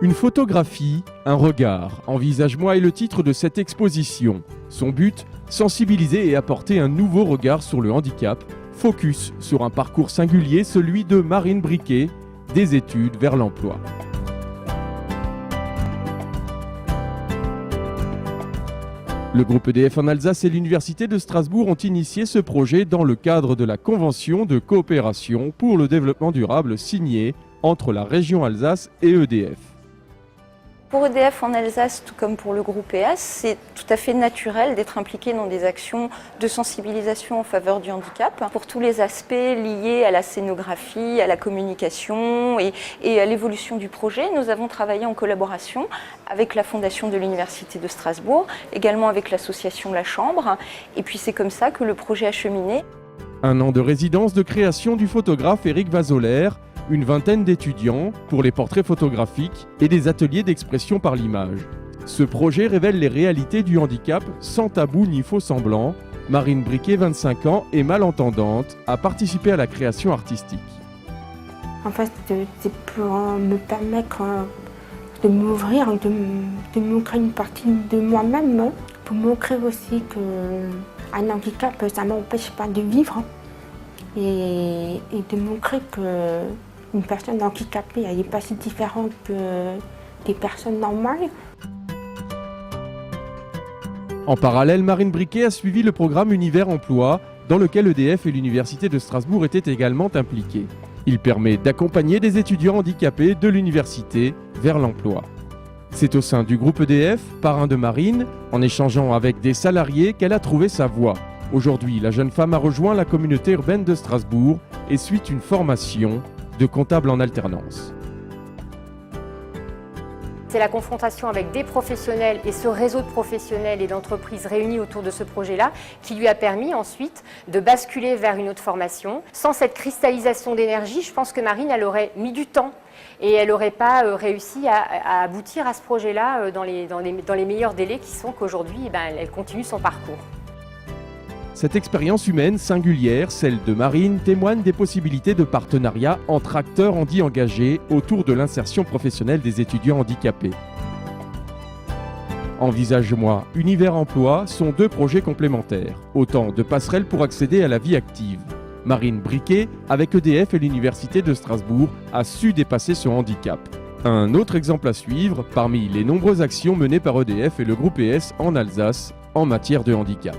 Une photographie, un regard, envisage-moi est le titre de cette exposition. Son but, sensibiliser et apporter un nouveau regard sur le handicap, focus sur un parcours singulier, celui de Marine Briquet, des études vers l'emploi. Le groupe EDF en Alsace et l'Université de Strasbourg ont initié ce projet dans le cadre de la Convention de coopération pour le développement durable signée entre la région Alsace et EDF. Pour EDF en Alsace, tout comme pour le groupe EAS, c'est tout à fait naturel d'être impliqué dans des actions de sensibilisation en faveur du handicap pour tous les aspects liés à la scénographie, à la communication et à l'évolution du projet. Nous avons travaillé en collaboration avec la Fondation de l'Université de Strasbourg, également avec l'association La Chambre, et puis c'est comme ça que le projet a cheminé. Un an de résidence de création du photographe Éric Vazoler, une vingtaine d'étudiants pour les portraits photographiques et des ateliers d'expression par l'image. Ce projet révèle les réalités du handicap sans tabou ni faux semblant. Marine Briquet, 25 ans, et malentendante, a participé à la création artistique. En fait, c'est pour me permettre de m'ouvrir, de montrer une partie de moi-même, pour montrer aussi qu'un handicap, ça ne m'empêche pas de vivre et de montrer que une personne handicapée, elle n'est pas si différente que des personnes normales. En parallèle, Marine Briquet a suivi le programme Univers Emploi, dans lequel EDF et l'Université de Strasbourg étaient également impliqués. Il permet d'accompagner des étudiants handicapés de l'université vers l'emploi. C'est au sein du groupe EDF, parrain de Marine, en échangeant avec des salariés qu'elle a trouvé sa voie. Aujourd'hui, la jeune femme a rejoint la communauté urbaine de Strasbourg et suit une formation de comptable en alternance. C'est la confrontation avec des professionnels et ce réseau de professionnels et d'entreprises réunis autour de ce projet-là qui lui a permis ensuite de basculer vers une autre formation. Sans cette cristallisation d'énergie, je pense que Marine, elle aurait mis du temps et elle n'aurait pas réussi à aboutir à ce projet-là dans les meilleurs délais qui sont qu'aujourd'hui, elle continue son parcours. Cette expérience humaine singulière, celle de Marine, témoigne des possibilités de partenariat entre acteurs handi engagés autour de l'insertion professionnelle des étudiants handicapés. Envisage-moi, Univers Emploi sont deux projets complémentaires, autant de passerelles pour accéder à la vie active. Marine Briquet, avec EDF et l'Université de Strasbourg, a su dépasser son handicap. Un autre exemple à suivre parmi les nombreuses actions menées par EDF et le groupe ES en Alsace en matière de handicap.